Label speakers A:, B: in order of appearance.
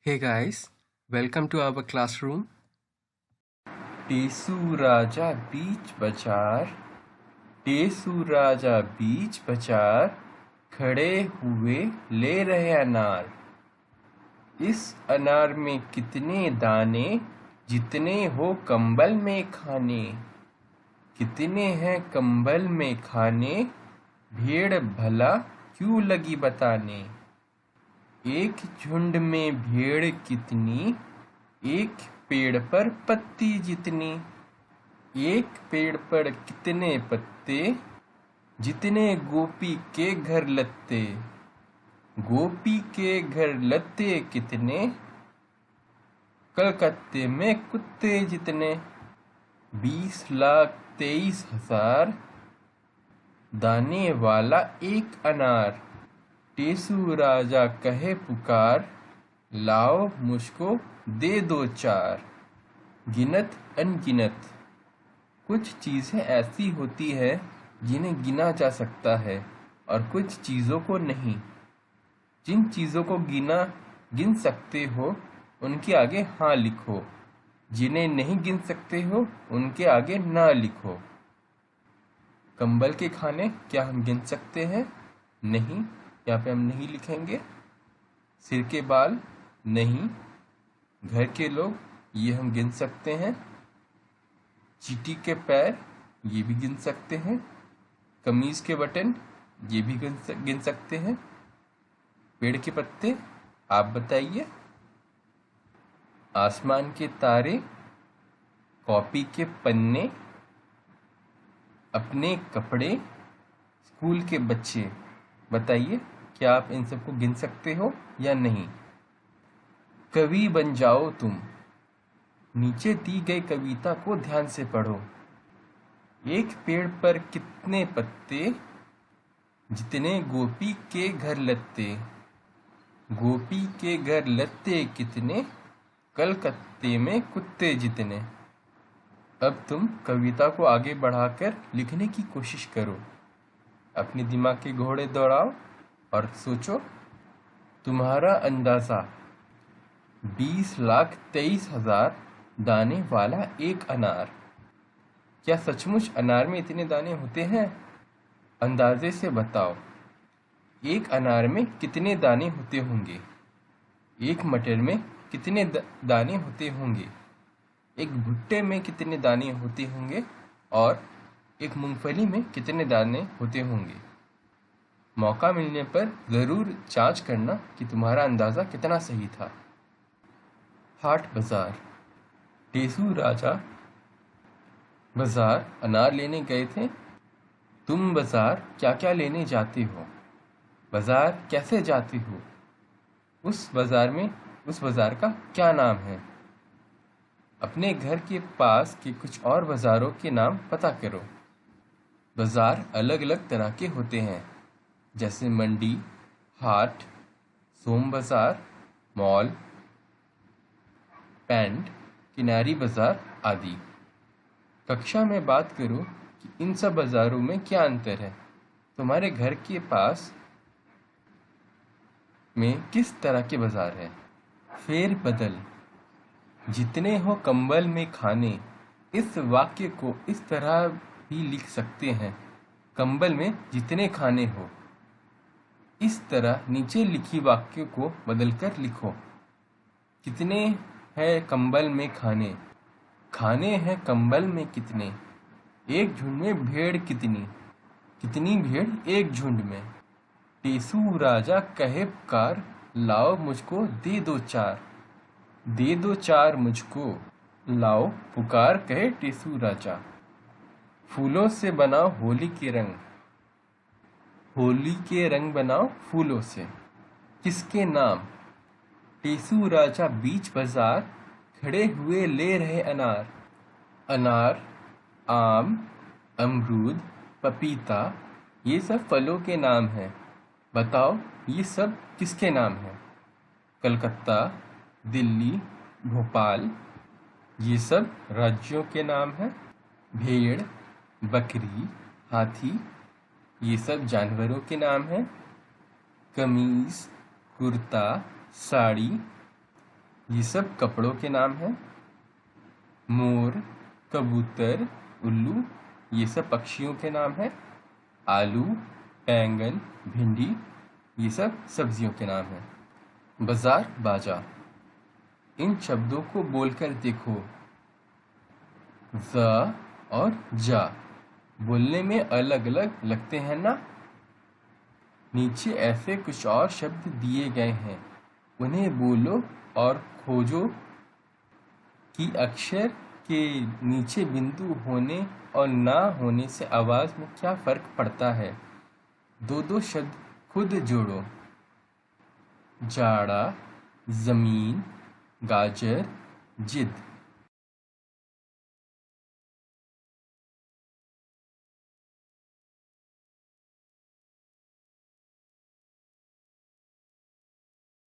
A: Hey guys, welcome to our classroom.
B: टेसू राजा बीच बाजार, टेसू राजा बीच बाजार, खड़े हुए ले रहे अनार। इस अनार में कितने दाने, जितने हो कंबल में खाने। कितने हैं कंबल में खाने, भेड़ भला क्यों लगी बताने। एक झुंड में भेड़ कितनी, एक पेड़ पर पत्ती जितनी। एक पेड़ पर कितने पत्ते, जितने गोपी के घर लत्ते। गोपी के घर लत्ते कितने, कलकत्ते में कुत्ते जितने। 20,23,000 दाने वाला एक अनार। टेसू राजा कहे पुकार, लाओ मुझको दे दो चार। गिनत अनगिनत कुछ चीज़ें ऐसी होती है जिन्हें गिना जा सकता है और कुछ चीज़ों को नहीं। जिन चीज़ों को गिन सकते हो उनके आगे हाँ लिखो, जिन्हें नहीं गिन सकते हो उनके आगे ना लिखो। कंबल के खाने क्या हम गिन सकते हैं? नहीं, यहाँ पे हम नहीं लिखेंगे। सिर के बाल नहीं। घर के लोग ये हम गिन सकते हैं। चींटी के पैर ये भी गिन सकते हैं। कमीज के बटन ये भी गिन सकते हैं। पेड़ के पत्ते आप बताइए। आसमान के तारे, कॉपी के पन्ने, अपने कपड़े, स्कूल के बच्चे, बताइए क्या आप इन सबको गिन सकते हो या नहीं। कवि बन जाओ तुम, नीचे दी गई कविता को ध्यान से पढ़ो। एक पेड़ पर कितने पत्ते, जितने गोपी के घर लत्ते। गोपी के घर लत्ते कितने, कलकत्ते में कुत्ते जितने। अब तुम कविता को आगे बढ़ाकर लिखने की कोशिश करो। अपने दिमाग के घोड़े दौड़ाओ और सोचो। तुम्हारा अंदाजा 20,23,000 दाने वाला एक अनार। क्या सचमुच अनार में इतने दाने होते हैं? अंदाजे से बताओ, एक अनार में कितने दाने होते होंगे? एक मटर में कितने दाने होते होंगे? एक भुट्टे में कितने दाने होते होंगे? और एक मूंगफली में कितने दाने होते होंगे? मौका मिलने पर ज़रूर जांच करना कि तुम्हारा अंदाज़ा कितना सही था। हाट बाजार। टेसू राजा बाजार अनार लेने गए थे। तुम बाजार क्या क्या लेने जाते हो? बाजार कैसे जाते हो? उस बाजार का क्या नाम है? अपने घर के पास के कुछ और बाजारों के नाम पता करो। बाजार अलग अलग तरह के होते हैं, जैसे मंडी, हाट, सोम बाजार, मॉल, पैंट, किनारी बाजार आदि। कक्षा में बात करो कि इन सब बाजारों में क्या अंतर है। तुम्हारे घर के पास में किस तरह के बाजार है? फेर बदल। जितने हो कंबल में खाने। इस वाक्य को इस तरह भी लिख सकते हैं, कंबल में जितने खाने हो। इस तरह नीचे लिखी वाक्य को बदलकर लिखो। कितने हैं कंबल में खाने? खाने हैं कंबल में कितने? एक झुंड में भेड़ कितनी? कितनी भेड़ एक झुंड में? टेसू राजा कहे पुकार, लाओ मुझको दे दो चार। दे दो चार मुझको, लाओ पुकार कहे टेसू राजा। फूलों से बनाओ होली के रंग। होली के रंग बनाओ फूलों से। किसके नाम? टेसू राजा बीच बाजार, खड़े हुए ले रहे अनार। अनार, आम, अमरूद, पपीता, ये सब फलों के नाम हैं। बताओ ये सब किसके नाम हैं? कलकत्ता, दिल्ली, भोपाल, ये सब राज्यों के नाम हैं। भेड़, बकरी, हाथी, ये सब जानवरों के नाम हैं। कमीज, कुर्ता, साड़ी, ये सब कपड़ों के नाम हैं। मोर, कबूतर, उल्लू ये सब पक्षियों के नाम हैं। आलू, बैंगन, भिंडी ये सब सब्जियों के नाम हैं। बाजार, बाजा। इन शब्दों को बोलकर देखो। ज और जा बोलने में अलग अलग लगते हैं ना। नीचे ऐसे कुछ और शब्द दिए गए हैं, उन्हें बोलो और खोजो कि अक्षर के नीचे बिंदु होने और ना होने से आवाज में क्या फर्क पड़ता है। दो दो शब्द खुद जोड़ो। जाड़ा, जमीन, गाजर, जिद।